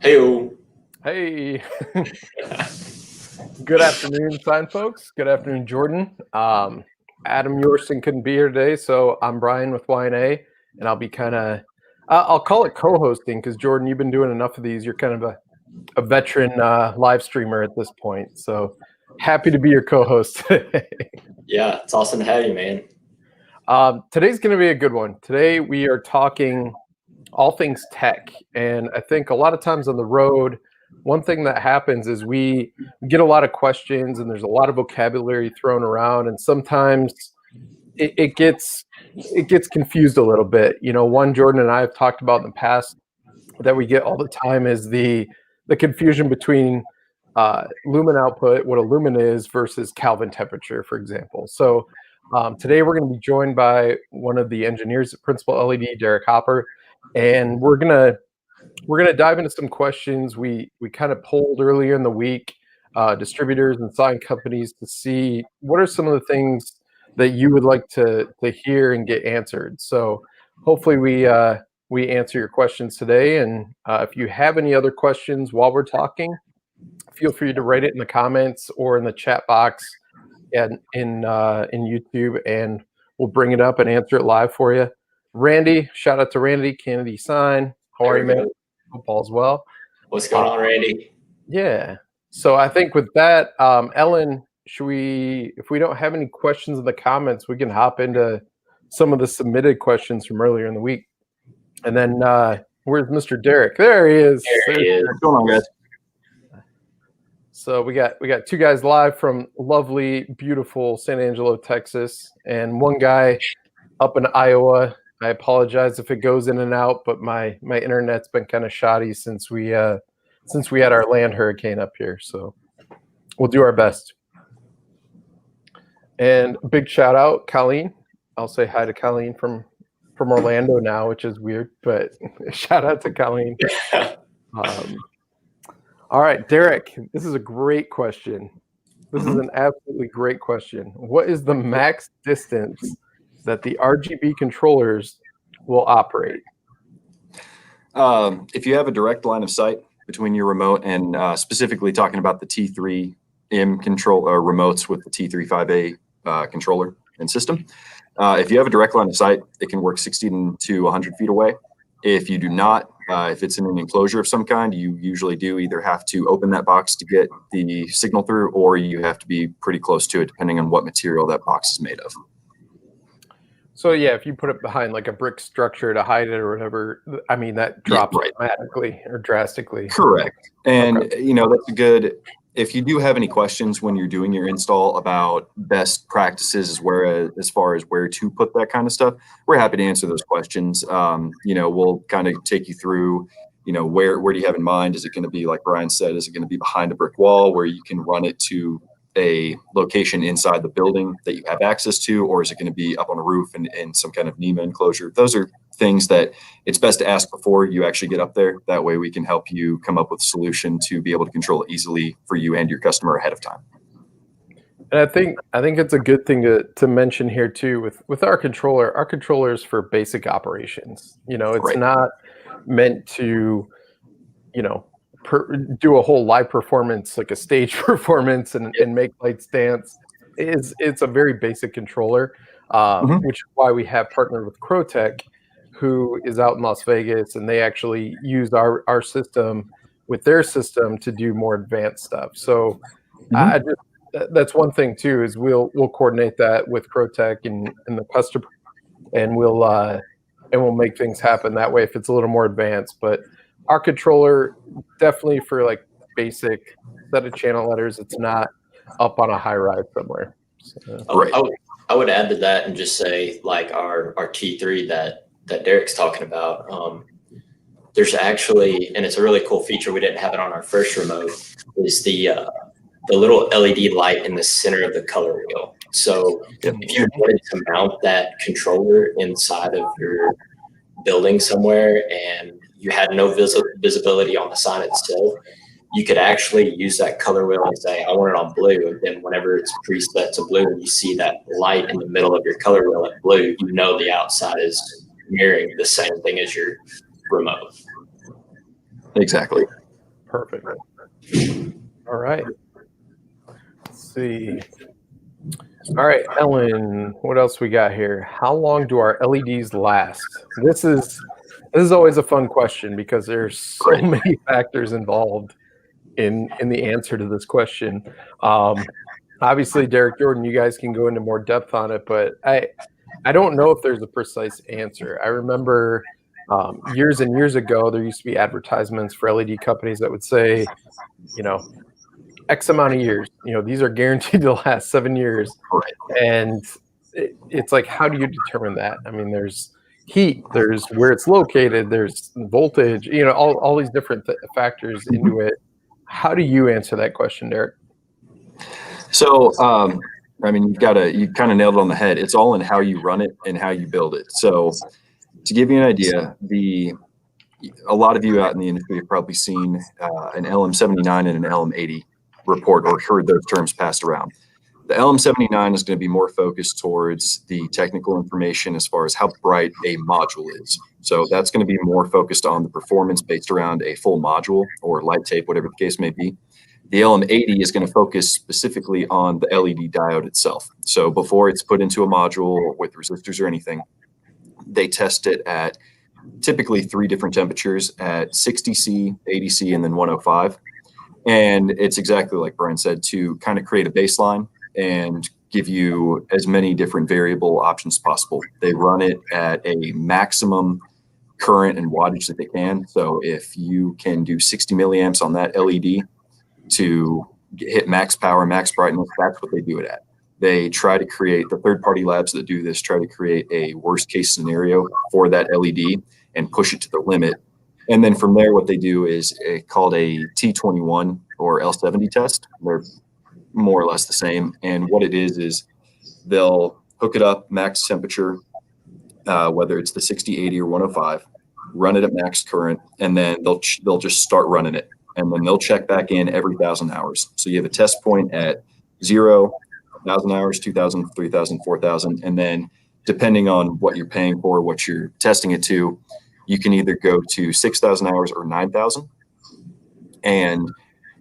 Heyo. Hey, good afternoon, fine folks. Good afternoon, Jordan. Adam Yorson couldn't be here today, so I'm Brian with Y&A, and I'll be I'll call it co-hosting because Jordan, you've been doing enough of these. You're kind of a veteran live streamer at this point, so happy to be your co-host today. Yeah, it's awesome to have you, man. Today's going to be a good one. Today we are talking all things tech, and I think a lot of times on the road, one thing that happens is we get a lot of questions and there's a lot of vocabulary thrown around, and sometimes it gets confused a little bit. You know, one Jordan and I have talked about in the past that we get all the time is the confusion between lumen output, what a lumen is, versus Kelvin temperature, for example. So today we're going to be joined by one of the engineers at Principal LED, Derek Hopper, and we're gonna dive into some questions we kind of polled earlier in the week, distributors and sign companies, to see what are some of the things that you would like to hear and get answered. So hopefully we answer your questions today. And if you have any other questions while we're talking, feel free to write it in the comments or in the chat box and in YouTube, and we'll bring it up and answer it live for you. Randy, shout out to Randy, Kennedy Sign. How are you, man? Football as well. What's going on, Randy? Yeah. So I think with that, Ellen, if we don't have any questions in the comments, we can hop into some of the submitted questions from earlier in the week. And then where's Mr. Derek? There he is. There he is. What's going on, guys? So we got two guys live from lovely, beautiful San Angelo, Texas, and one guy up in Iowa. I apologize if it goes in and out, but my internet's been kind of shoddy since we had our land hurricane up here. So we'll do our best. And a big shout out, Colleen. I'll say hi to Colleen from Orlando now, which is weird, but shout out to Colleen. All right, Derek, this is a great question. This is an absolutely great question. What is the max distance that the RGB controllers will operate? If you have a direct line of sight between your remote and specifically talking about the T3M control remotes with the T35A controller and system, if you have a direct line of sight, it can work 60 to 100 feet away. If you do not, if it's in an enclosure of some kind, you usually do either have to open that box to get the signal through, or you have to be pretty close to it, depending on what material that box is made of. So yeah, if you put it behind like a brick structure to hide it or whatever, I mean, that drops dramatically or drastically. Correct. And you know, that's a good, if you do have any questions when you're doing your install about best practices as far as where to put that kind of stuff, we're happy to answer those questions. You know, we'll kind of take you through, you know, where do you have in mind? Is it going to be, like Brian said, is it going to be behind a brick wall where you can run it to a location inside the building that you have access to, or is it going to be up on a roof in some kind of NEMA enclosure? Those are things that it's best to ask before you actually get up there. That way we can help you come up with a solution to be able to control it easily for you and your customer ahead of time. And I think it's a good thing to mention here too with our controller. Our controller is for basic operations. You know, it's not meant to, you know, do a whole live performance, like a stage performance and make lights dance. It's a very basic controller, which is why we have partnered with Crotech, who is out in Las Vegas, and they actually use our system with their system to do more advanced stuff. So that's one thing too, is we'll coordinate that with Crotech and the customer, and we'll make things happen that way if it's a little more advanced. But our controller, definitely for like basic set of channel letters, it's not up on a high rise somewhere. So. I would add to that and just say, like our T3 that Derek's talking about, there's actually, and it's a really cool feature, we didn't have it on our first remote, is the little LED light in the center of the color wheel. So if you wanted to mount that controller inside of your building somewhere and you had no visibility on the sign itself, you could actually use that color wheel and say, I want it on blue. And then whenever it's preset to blue and you see that light in the middle of your color wheel at blue, you know the outside is mirroring the same thing as your remote. Exactly. Perfect. All right. Let's see. All right, Ellen, what else we got here? How long do our LEDs last? This is always a fun question because there's so many factors involved in the answer to this question. Obviously, Derek, Jordan, you guys can go into more depth on it, but I don't know if there's a precise answer. I remember years and years ago, there used to be advertisements for LED companies that would say, X amount of years, these are guaranteed to last 7 years. And it's like, how do you determine that? I mean, there's heat, there's where it's located, there's voltage, all these different factors into it. How do you answer that question, Derek? So, I mean, you kind of nailed it on the head. It's all in how you run it and how you build it. So to give you an idea, a lot of you out in the industry have probably seen an LM79 and an LM80 report or heard those terms passed around. The LM79 is going to be more focused towards the technical information as far as how bright a module is. So that's going to be more focused on the performance based around a full module or light tape, whatever the case may be. The LM80 is going to focus specifically on the LED diode itself. So before it's put into a module with resistors or anything, they test it at typically 3 different temperatures at 60 C, 80 C, and then 105. And it's exactly like Brian said, to kind of create a baseline and give you as many different variable options possible. They run it at a maximum current and wattage that they can. So if you can do 60 milliamps on that LED to hit max power, max brightness, that's what they do it at. They try to create, the third-party labs that do this try to create a worst-case scenario for that LED and push it to the limit. And then from there, what they do is called a T21 or L70 test. They're more or less the same. And what it is they'll hook it up max temperature, whether it's the 60, 80, or 105, run it at max current, and then they'll just start running it. And then they'll check back in every 1,000 hours. So you have a test point at 0, 1,000 hours, 2,000, 3,000, 4,000. And then depending on what you're paying for, what you're testing it to, you can either go to 6,000 hours or 9,000. And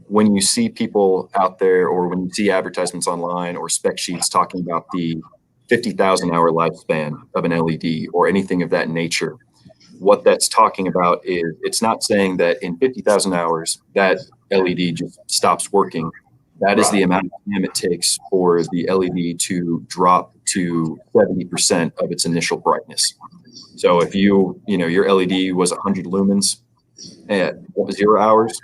when you see people out there, or when you see advertisements online or spec sheets talking about the 50,000 hour lifespan of an LED or anything of that nature, what that's talking about is it's not saying that in 50,000 hours that LED just stops working. That is the amount of time it takes for the LED to drop to 70% of its initial brightness. So if your LED was 100 lumens at 0 hours,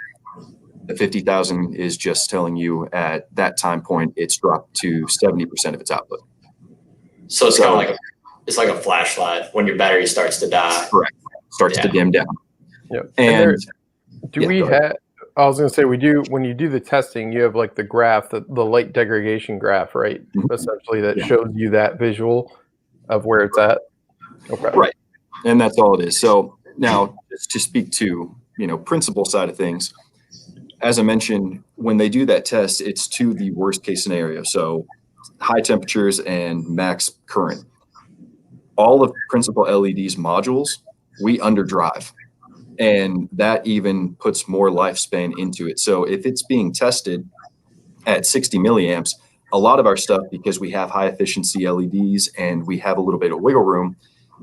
the 50,000 is just telling you at that time point it's dropped to 70% of its output. So it's kind of like it's like a flashlight when your battery starts to die. Correct. Starts to dim down. Yep. And I was going to say, when you do the testing, you have like the graph, the light degradation graph, right? Mm-hmm. Essentially that shows you that visual of where it's at. Okay. Right. And that's all it is. So now to speak to, principle side of things, as I mentioned, when they do that test, it's to the worst case scenario. So high temperatures and max current. All of principal LED's modules, we underdrive. And that even puts more lifespan into it. So if it's being tested at 60 milliamps, a lot of our stuff, because we have high efficiency LEDs and we have a little bit of wiggle room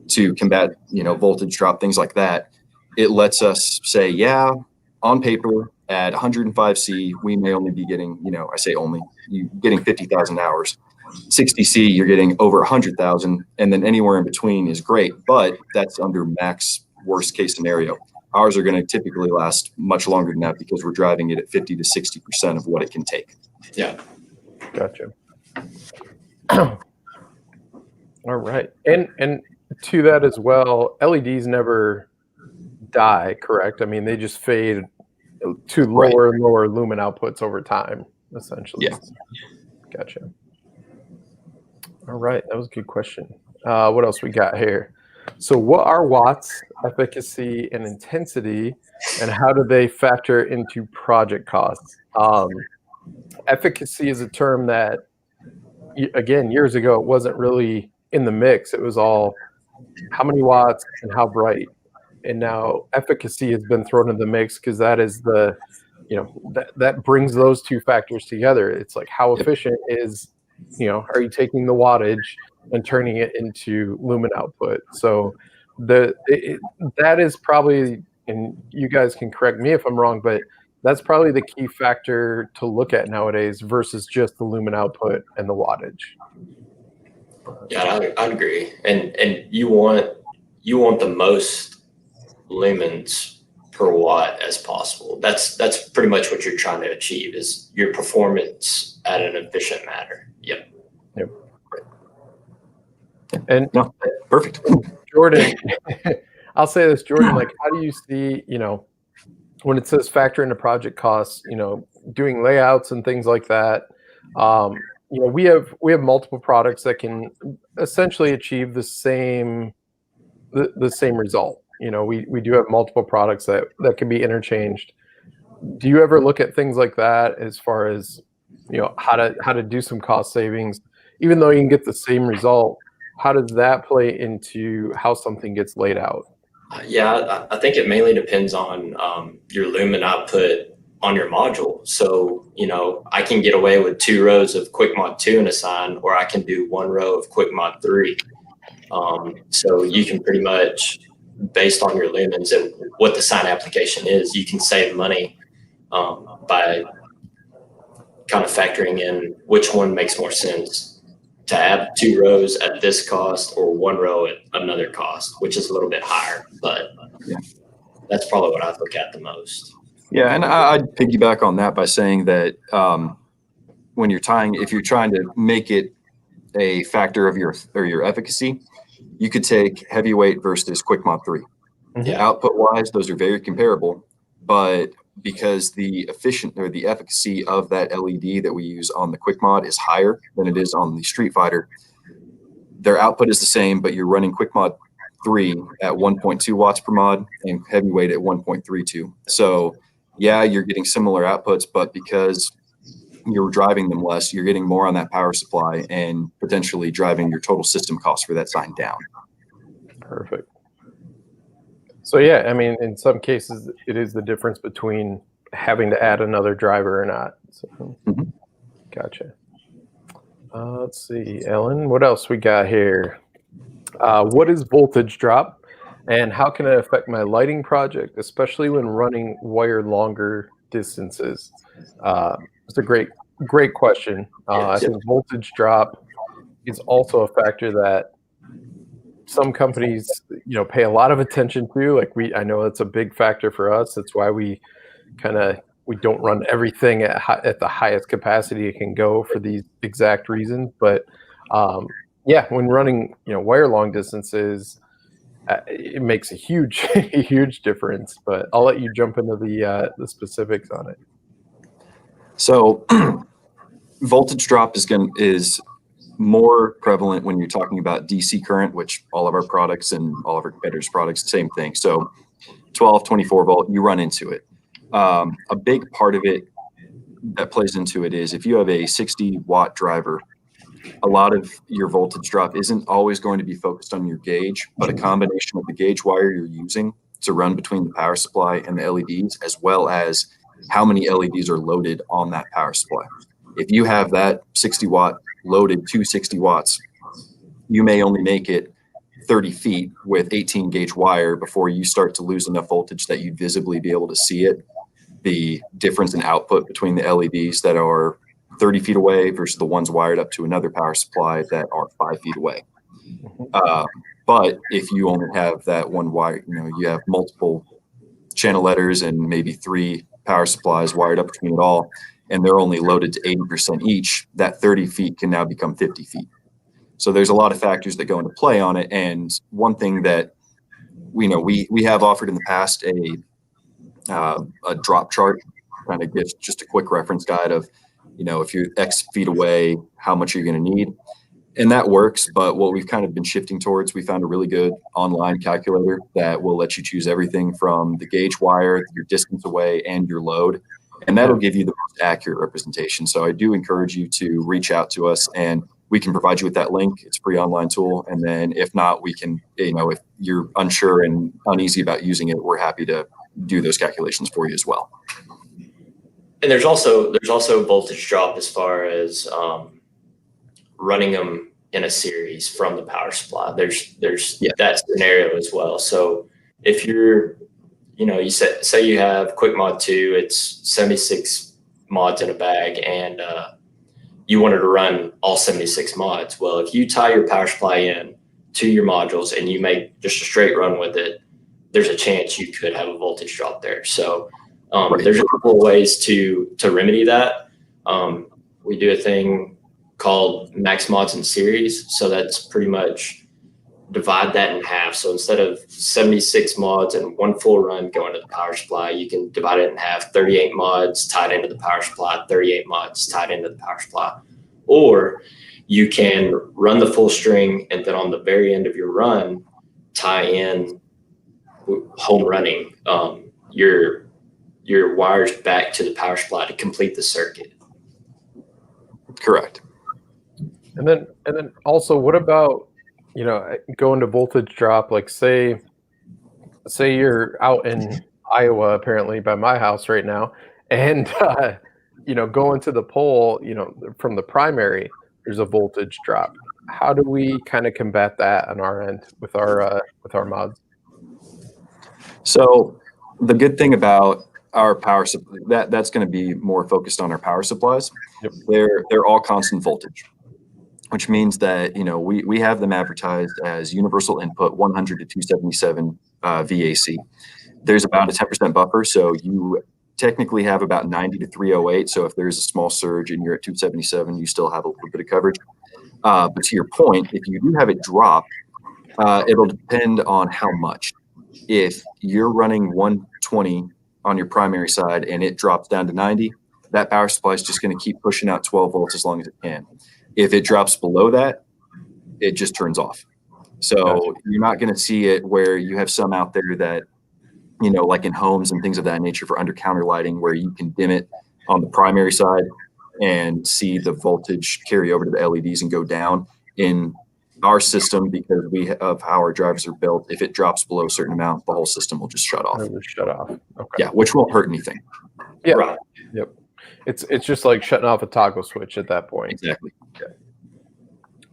to combat, voltage drop, things like that, it lets us say, yeah, on paper at 105 C, we may only be getting, I say only, you're getting 50,000 hours. 60 C, you're getting over 100,000, and then anywhere in between is great, but that's under max worst case scenario. Ours are going to typically last much longer than that because we're driving it at 50 to 60% of what it can take. Yeah. Gotcha. All right. And to that as well, LEDs never die, correct? I mean, they just fade to lower and lower lumen outputs over time, essentially. Yeah. Gotcha. All right. That was a good question. What else we got here? So what are watts, efficacy, and intensity, and how do they factor into project costs? Efficacy is a term that, again, years ago, it wasn't really in the mix. It was all how many watts and how bright. And now efficacy has been thrown in the mix because that is the that brings those two factors together. It's like, how efficient is, are you taking the wattage and turning it into lumen output? So that is probably, and you guys can correct me if I'm wrong, but that's probably the key factor to look at nowadays versus just the lumen output and the wattage. Yeah, I'd agree. And you want the most lumens per watt as possible. That's pretty much what you're trying to achieve, is your performance at an efficient manner. Yep. And no, perfect. Jordan, I'll say this, Jordan, like, how do you see, when it says factor into project costs, doing layouts and things like that? We have multiple products that can essentially achieve the same result. We do have multiple products that can be interchanged. Do you ever look at things like that as far as, how to do some cost savings, even though you can get the same result? How does that play into how something gets laid out? Yeah, I think it mainly depends on your lumen output on your module. So, I can get away with 2 rows of QuickMod 2 in a sign, or I can do 1 row of QuickMod 3. So you can pretty much, based on your lumens and what the sign application is, you can save money by kind of factoring in which one makes more sense to add 2 rows at this cost or 1 row at another cost, which is a little bit higher, but that's probably what I look at the most. Yeah, and I'd piggyback on that by saying that when if you're trying to make it a factor of your efficacy, you could take heavyweight versus QuickMod 3. Yeah. Output-wise, those are very comparable, but because the efficacy of that LED that we use on the QuickMod is higher than it is on the Street Fighter, their output is the same, but you're running QuickMod 3 at 1.2 watts per mod and heavyweight at 1.32. So yeah, you're getting similar outputs, but because you're driving them less, you're getting more on that power supply and potentially driving your total system cost for that sign down. Perfect. So yeah, I mean, in some cases, it is the difference between having to add another driver or not. So, Gotcha. Let's see, Ellen, what else we got here? What is voltage drop, and how can it affect my lighting project, especially when running wire longer distances? It's a great question. I think voltage drop is also a factor that some companies, pay a lot of attention to. Like I know it's a big factor for us. That's why we don't run everything at the highest capacity it can go for these exact reasons. But when running, wire long distances, it makes a huge, huge difference. But I'll let you jump into the specifics on it. So voltage drop is more prevalent when you're talking about DC current, which all of our products and all of our competitors' products, same thing. So 12, 24 volt, you run into it. A big part of it that plays into it is if you have a 60 watt driver, a lot of your voltage drop isn't always going to be focused on your gauge, but a combination of the gauge wire you're using to run between the power supply and the LEDs, as well as how many LEDs are loaded on that power supply. If you have that 60 watt loaded to 60 watts, you may only make it 30 feet with 18 gauge wire before you start to lose enough voltage that you'd visibly be able to see it. The difference in output between the LEDs that are 30 feet away versus the ones wired up to another power supply that are 5 feet away. But if you only have that one wire, you have multiple channel letters and maybe 3 power supplies wired up between it all, and they're only loaded to 80% each, that 30 feet can now become 50 feet. So there's a lot of factors that go into play on it. And one thing that we have offered in the past a drop chart, kind of gives just a quick reference guide of, if you're X feet away, how much you're going to need. And that works. But what we've kind of been shifting towards, we found a really good online calculator that will let you choose everything from the gauge wire, your distance away, and your load. And that'll give you the most accurate representation. So I do encourage you to reach out to us, and we can provide you with that link. It's a free online tool. And then if not, we can, if you're unsure and uneasy about using it, we're happy to do those calculations for you as well. And there's also voltage drop as far as running them in a series from the power supply. There's that scenario as well. So if you're, you say you have Quick Mod 2, it's 76 mods in a bag, and you wanted to run all 76 mods. Well, if you tie your power supply in to your modules and you make just a straight run with it, there's a chance you could have a voltage drop there. So there's a couple of ways to remedy that. We do a thing called max mods in series. So that's pretty much divide that in half. So instead of 76 mods and one full run going to the power supply, you can divide it in half, 38 mods tied into the power supply, 38 mods tied into the power supply. Or you can run the full string, and then on the very end of your run, tie in home running your wires back to the power supply to complete the circuit. Correct. And then also, what about, going to voltage drop? Like say you're out in Iowa, apparently by my house right now, and going to the pole, from the primary, there's a voltage drop. How do we kind of combat that on our end with our mods? So the good thing about our power supply, that's going to be more focused on our power supplies. Yep. They're all constant voltage, which means that we have them advertised as universal input 100 to 277 VAC. There's about a 10% buffer, so you technically have about 90 to 308. So if there's a small surge and you're at 277, you still have a little bit of coverage. But to your point, if you do have it drop, it'll depend on how much. If you're running 120 on your primary side and it drops down to 90, that power supply is just going to keep pushing out 12 volts as long as it can. If it drops below that, it just turns off. So you're not going to see it where you have some out there that, like in homes and things of that nature for under counter lighting, where you can dim it on the primary side and see the voltage carry over to the LEDs and go down. In our system, because of how our drivers are built, if it drops below a certain amount, the whole system will just shut off. Shut off. Okay. Yeah, which won't hurt anything. Yeah. Right. Yep. It's just like shutting off a toggle switch at that point. Exactly. Okay.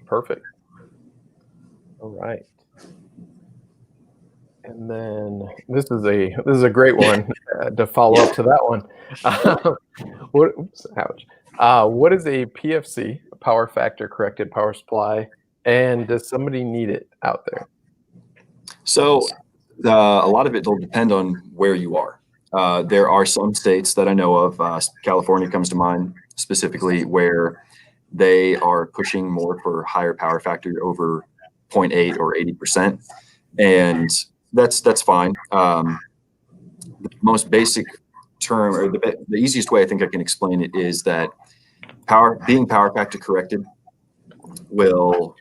Perfect. All right. And then this is a great one to follow up to that one. What is a PFC, a power factor corrected power supply, and does somebody need it out there? So a lot of it will depend on where you are. There are some states that I know of, California comes to mind specifically, where they are pushing more for higher power factor over 0.8 or 80%. And that's fine. The most basic term, or the easiest way I think I can explain it, is that being power factor corrected will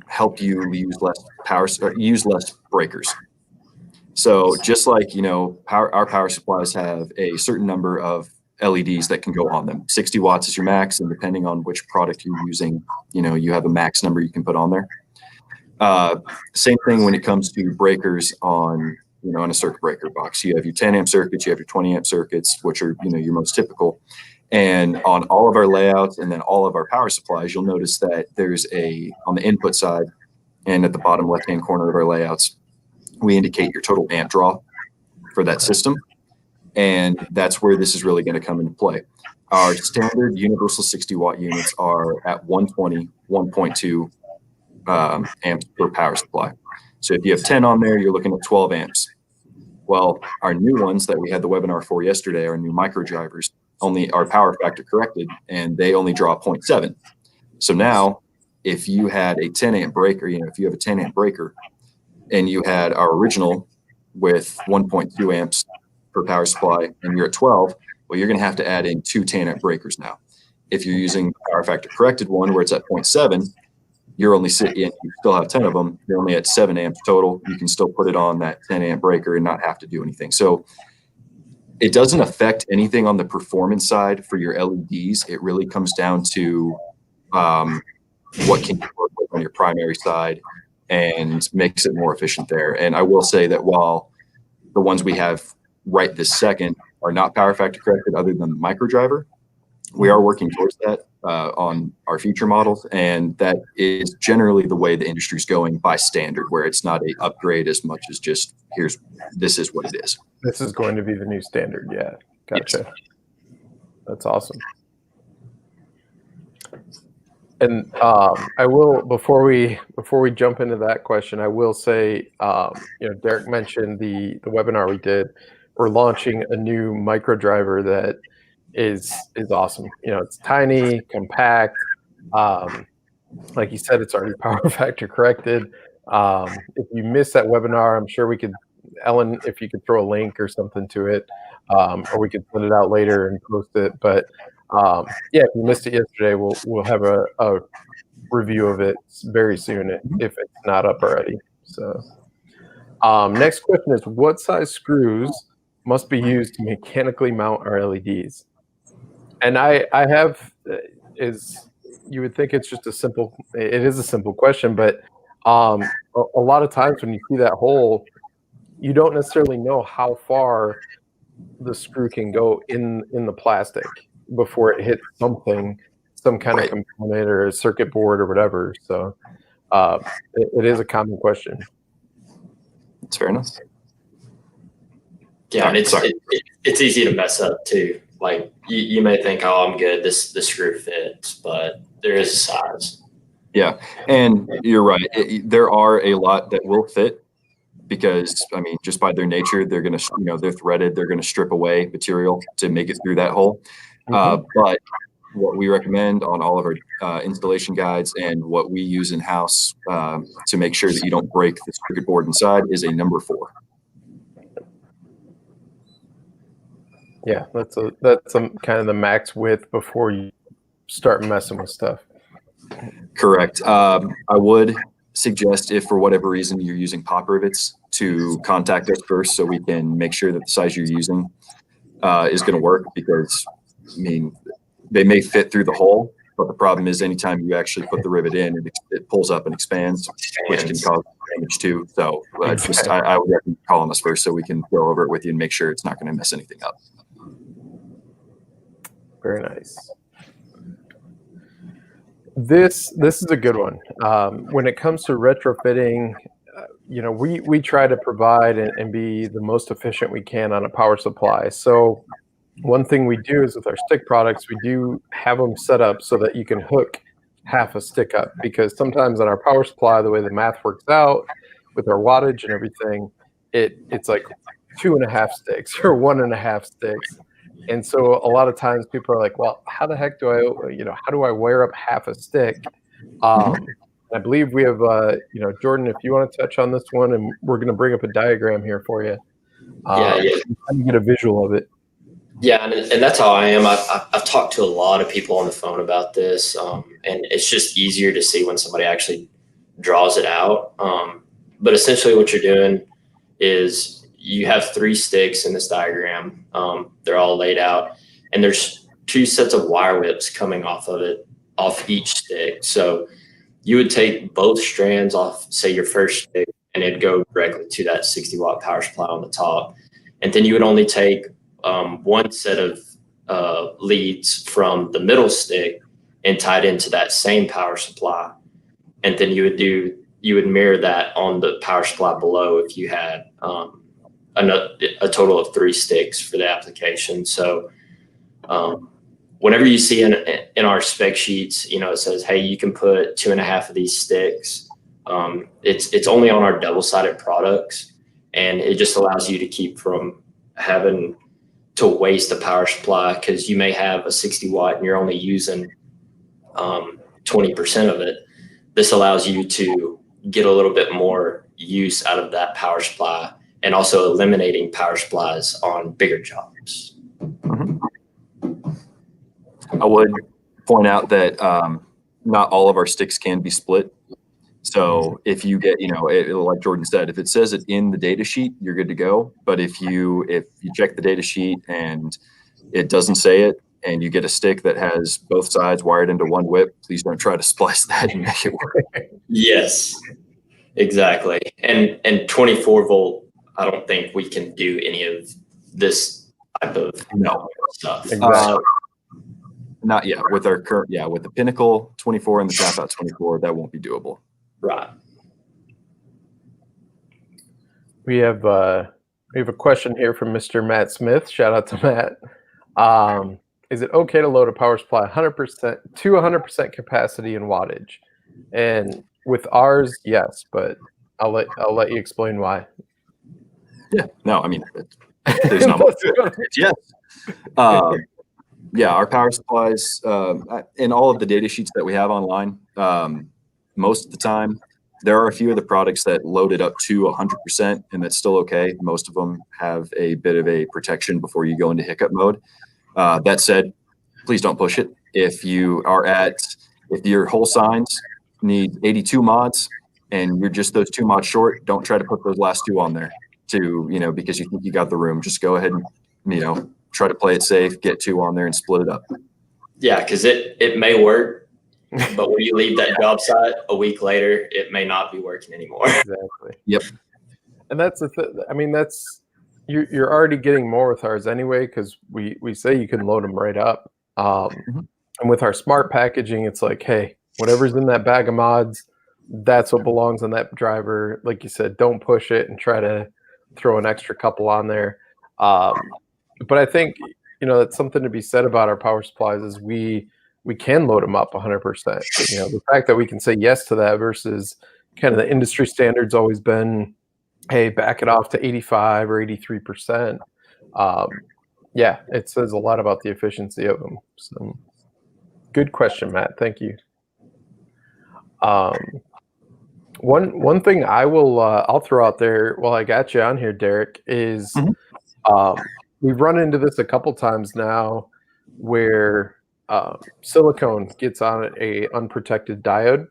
help you use less power, or use less breakers. So just like, our power supplies have a certain number of LEDs that can go on them. 60 watts is your max, and depending on which product you're using, you have a max number you can put on there. Same thing when it comes to breakers on a circuit breaker box. You have your 10 amp circuits, you have your 20 amp circuits, which are, your most typical. And on all of our layouts and then all of our power supplies, you'll notice that there's on the input side and at the bottom left-hand corner of our layouts, we indicate your total amp draw for that system. And that's where this is really going to come into play. Our standard universal 60 watt units are at 120, 1.2 amps per power supply. So if you have 10 on there, you're looking at 12 amps. Well, our new ones that we had the webinar for yesterday, our new micro drivers, only are power factor corrected, and they only draw 0.7. So now if you had a 10 amp breaker, if you have a 10 amp breaker and you had our original with 1.2 amps per power supply and you're at 12, well, you're going to have to add in 2 10 amp breakers now. If you're using power factor corrected one where it's at 0.7, you're only sitting, you still have 10 of them, you're only at 7 amps total. You can still put it on that 10 amp breaker and not have to do anything. So it doesn't affect anything on the performance side for your LEDs. It really comes down to what can you work with on your primary side and makes it more efficient there. And I will say that while the ones we have right this second are not power factor corrected other than the micro driver. We are working towards that on our future models, and that is generally the way the industry is going by standard, where it's not a upgrade as much as just this is what it is. This is going to be the new standard. Yeah, gotcha. Yes. That's awesome. And I will, before we jump into that question, I will say, Derek mentioned the webinar we did. We're launching a new micro driver that is awesome. It's tiny, compact. Like you said, it's already power factor corrected. If you missed that webinar, I'm sure we could, Ellen, if you could throw a link or something to it, or we could put it out later and post it. But if you missed it yesterday, we'll have a review of it very soon if it's not up already. So next question is, what size screws must be used to mechanically mount our LEDs? And I have, you would think it's just it is a simple question, but a lot of times when you see that hole, you don't necessarily know how far the screw can go in the plastic before it hits some kind of component or a circuit board or whatever. So it is a common question. That's fair enough. Yeah, and it's easy to mess up too. Like you may think, oh, I'm good, this screw fits, but there is a size. Yeah, and you're right. There are a lot that will fit because, I mean, just by their nature, they're going to, they're threaded. They're going to strip away material to make it through that hole. But what we recommend on all of our installation guides and what we use in-house to make sure that you don't break the circuit board inside is a number 4. Yeah, that's kind of the max width before you start messing with stuff. Correct. I would suggest, if for whatever reason you're using pop rivets, to contact us first so we can make sure that the size you're using is going to work, because, I mean, they may fit through the hole, but the problem is anytime you actually put the rivet in, it pulls up and expands, which can cause damage too. So I would recommend calling us first so we can go over it with you and make sure it's not going to mess anything up. Very nice. This is a good one. When it comes to retrofitting, we try to provide and be the most efficient we can on a power supply. So one thing we do is with our stick products, we do have them set up so that you can hook half a stick up, because sometimes on our power supply, the way the math works out with our wattage and everything, it's like 2.5 sticks or 1.5 sticks. And so a lot of times people are like, well, how the heck do how do I wire up half a stick? I believe we have, Jordan, if you want to touch on this one, and we're going to bring up a diagram here for you. You get a visual of it. Yeah, and that's how I am. I've talked to a lot of people on the phone about this, and it's just easier to see when somebody actually draws it out. But essentially what you're doing is you have 3 sticks in this diagram. They're all laid out, and there's 2 sets of wire whips coming off each stick. So you would take both strands off, say, your first stick, and it'd go directly to that 60-watt power supply on the top. And then you would only take 1 set of leads from the middle stick and tie it into that same power supply. And then you would mirror that on the power supply below if you had a total of 3 sticks for the application. So whenever you see in our spec sheets, it says, hey, you can put 2.5 of these sticks. It's only on our double-sided products, and it just allows you to keep from having to waste a power supply, because you may have a 60 watt and you're only using 20% of it. This allows you to get a little bit more use out of that power supply, and also eliminating power supplies on bigger jobs. I would point out that not all of our sticks can be split. So if you get, like Jordan said, if it says it in the data sheet, you're good to go. But if you check the data sheet and it doesn't say it, and you get a stick that has both sides wired into 1 whip, please don't try to splice that and make it work. Yes, exactly. And 24 volt, I don't think we can do any of this type of No. stuff. Exactly. Not yet. With our current, with the Pinnacle 24 and the Tap Out 24, that won't be doable. Right. We have a question here from Mr. Matt Smith. Shout out to Matt. Is it okay to load a power supply 100% to 100% capacity and wattage? And with ours, yes, but I'll let you explain why. Yeah. No, I mean, there's not much. Yes. Our power supplies in all of the data sheets that we have online, most of the time, there are a few of the products that load it up to 100%, and that's still okay. Most of them have a bit of a protection before you go into hiccup mode. That said, please don't push it. If your whole signs need 82 mods and you're just those 2 mods short, don't try to put those last 2 on there because you think you got the room. Just go ahead and, try to play it safe, get 2 on there and split it up. Yeah, because it may work, but when you leave that job site a week later, it may not be working anymore. Exactly. Yep. And that's the I mean, you're already getting more with ours anyway, because we say you can load them right up. And with our smart packaging, it's like, hey, whatever's in that bag of mods, that's what belongs on that driver. Like you said, don't push it and try to throw an extra couple on there. But I think, that's something to be said about our power supplies is we can load them up 100%. The fact that we can say yes to that versus kind of the industry standard's always been, hey, back it off to 85 or 83%. It says a lot about the efficiency of them. So good question, Matt. Thank you. One thing I'll throw out there while I got you on here, Derek, is we've run into this a couple times now where silicone gets on a unprotected diode.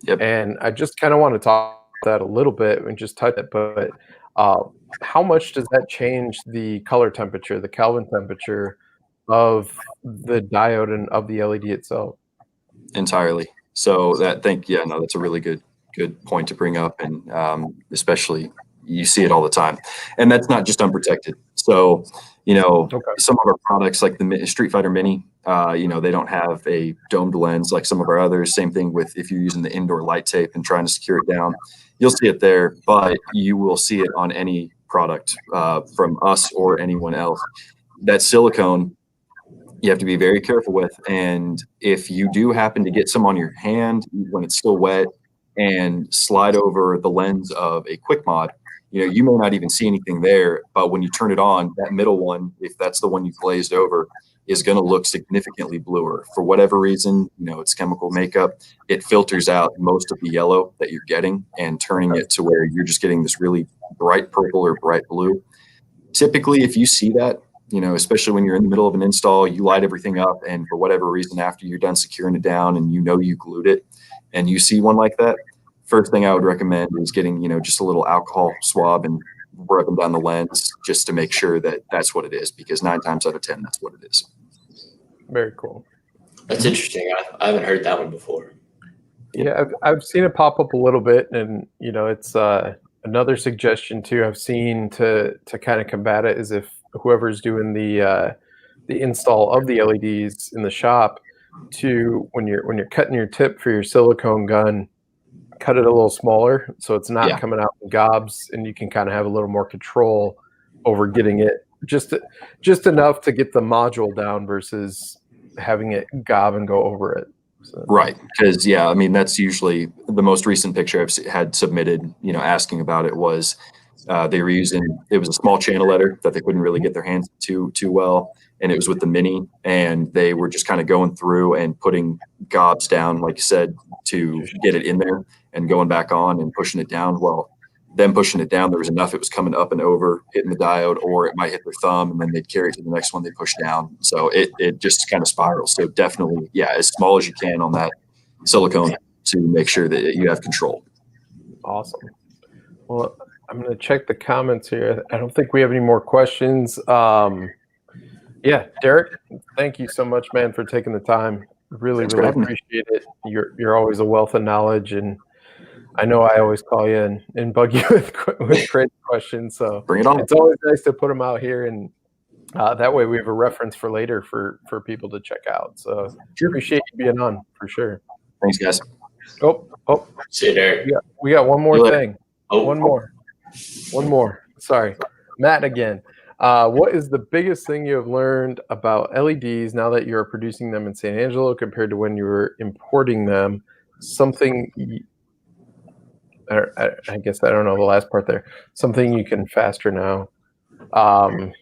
Yep. And I just kind of want to talk about that a little bit and just touch it. But how much does that change the color temperature, the Kelvin temperature of the diode and of the LED itself? Entirely. So that's a really good point to bring up, and especially you see it all the time, and that's not just unprotected. So some of our products like the Street Fighter Mini, they don't have a domed lens like some of our others. Same thing with if you're using the indoor light tape and trying to secure it down, you'll see it there, but you will see it on any product from us or anyone else. That silicone, you have to be very careful with. And if you do happen to get some on your hand when it's still wet and slide over the lens of a quick mod, you may not even see anything there, but when you turn it on, that middle one, if that's the one you glazed over, is going to look significantly bluer. For whatever reason, it's chemical makeup. It filters out most of the yellow that you're getting and turning it to where you're just getting this really bright purple or bright blue. Typically, if you see that, especially when you're in the middle of an install, you light everything up, and for whatever reason, after you're done securing it down and you glued it, and you see one like that, first thing I would recommend is getting, just a little alcohol swab and rubbing down the lens just to make sure that that's what it is, because 9 times out of 10, that's what it is. Very cool. That's interesting. I haven't heard that one before. Yeah, I've seen it pop up a little bit, and it's another suggestion too I've seen to kind of combat it is if whoever's doing the install of the LEDs in the shop, to when you're cutting your tip for your silicone gun, cut it a little smaller so it's not coming out in gobs, and you can kind of have a little more control over getting it just enough to get the module down versus having it gob and go over it. So. Right, because that's usually the most recent picture I've had submitted, asking about it was they were using, it was a small channel letter that they couldn't really get their hands too well, and it was with the Mini, and they were just kind of going through and putting gobs down, like you said, to get it in there and going back on and pushing it down. Well, them pushing it down, there was enough, it was coming up and over, hitting the diode, or it might hit their thumb, and then they'd carry it to the next one they push down. So it just kind of spirals. So definitely, as small as you can on that silicone to make sure that you have control. Awesome. Well, I'm going to check the comments here. I don't think we have any more questions. Derek, thank you so much, man, for taking the time. Really appreciate it. You're always a wealth of knowledge, and I know I always call you and bug you with crazy questions, so Bring it on. it's always nice to put them out here, and that way we have a reference for later for people to check out. So appreciate you being on for sure. Thanks, guys. Oh, See you there. we got one more thing. One more. Sorry, Matt again. What is the biggest thing you have learned about LEDs now that you're producing them in San Angelo compared to when you were importing them? Something, I guess I don't know the last part there. Something you can faster now. I'm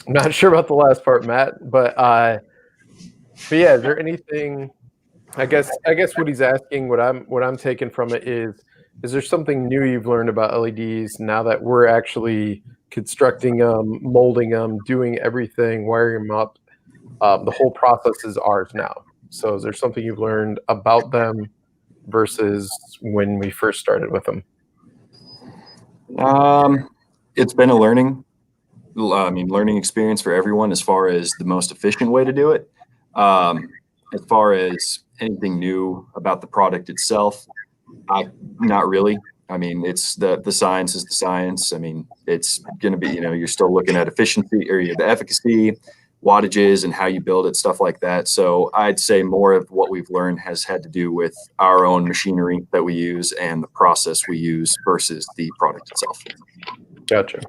not sure about the last part, Matt, but yeah, is there anything? I guess what he's asking, what I'm taking from it is there something new you've learned about LEDs now that we're actually constructing them, molding them, doing everything, wiring them up? The whole process is ours now. So is there something you've learned about them versus when we first started with them? It's been a learning experience for everyone as far as the most efficient way to do it. As far as anything new about the product itself, not really. I mean, it's the science is the science. I mean, it's going to be, you're still looking at efficiency or the efficacy, wattages, and how you build it, stuff like that. So I'd say more of what we've learned has had to do with our own machinery that we use and the process we use versus the product itself. Gotcha.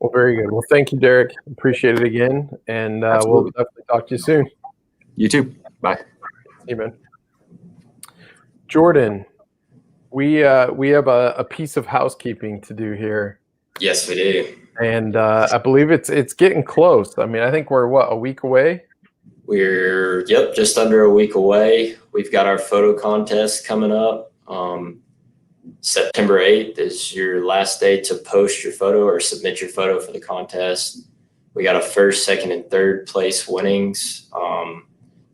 Well, very good. Well, thank you, Derek. Appreciate it again. And we'll definitely talk to you soon. You too. Bye. See you, man. Jordan, we have a piece of housekeeping to do here. Yes, we do. And I believe it's getting close. I mean, I think we're a week away? We're just under a week away. We've got our photo contest coming up. September 8th is your last day to post your photo or submit your photo for the contest. We got a first, second, and third place winnings.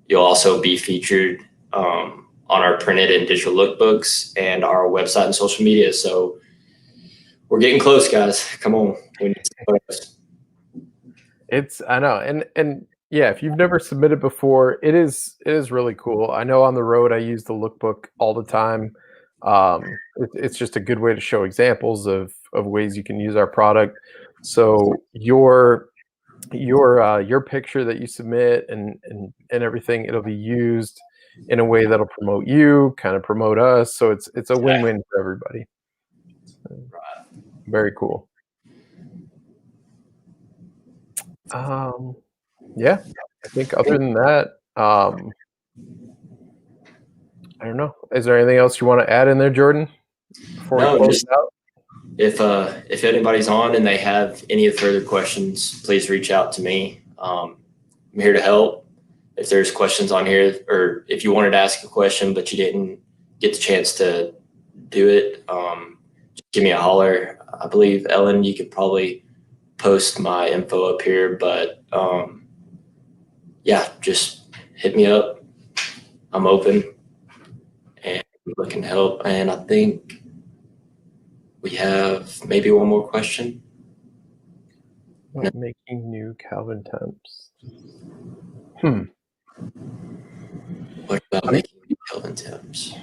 You'll also be featured on our printed and digital lookbooks and our website and social media. So we're getting close, guys. Come on. We need some photos. I know. And yeah, if you've never submitted before, it is really cool. I know on the road I use the lookbook all the time. It's just a good way to show examples of ways you can use our product. So your picture that you submit and everything, it'll be used in a way that'll promote you, kind of promote us. So it's a win-win for everybody. So, very cool. Yeah, I think other than that, I don't know. Is there anything else you want to add in there, Jordan? Before we close out? If anybody's on and they have any further questions, please reach out to me. I'm here to help. If there's questions on here, or if you wanted to ask a question but you didn't get the chance to do it, just give me a holler. I believe, Ellen, you could probably post my info up here, but yeah, just hit me up. I'm open and looking to help. And I think we have maybe one more question. Making new Kelvin temps. What about making new Kelvin temps?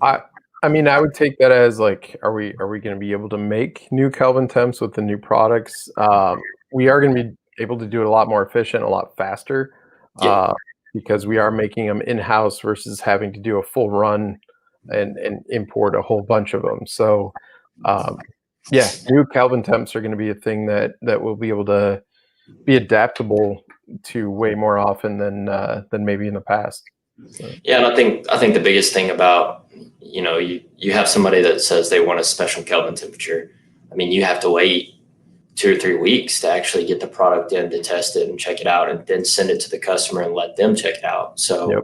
I mean, I would take that as like, are we going to be able to make new Kelvin temps with the new products? We are going to be able to do it a lot more efficient, a lot faster, because we are making them in-house versus having to do a full run and import a whole bunch of them. So, yeah, new Kelvin temps are going to be a thing that we'll be able to be adaptable to way more often than maybe in the past. So. Yeah, and I think the biggest thing about, you have somebody that says they want a special Kelvin temperature. I mean, you have to wait 2 or 3 weeks to actually get the product in to test it and check it out, and then send it to the customer and let them check it out. So,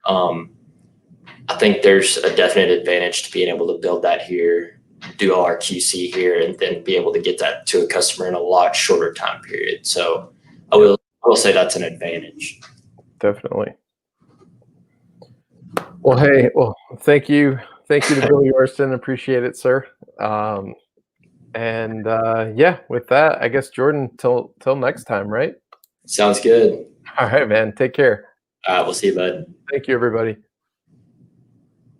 I think there's a definite advantage to being able to build that here, do all our QC here, and then be able to get that to a customer in a lot shorter time period. So I will say that's an advantage. Definitely. Well, hey, thank you to Bill Yorston. Appreciate it, sir. And yeah, with that, I guess, Jordan, till next time, right? Sounds good. All right, man. Take care. We'll see you, bud. Thank you, everybody.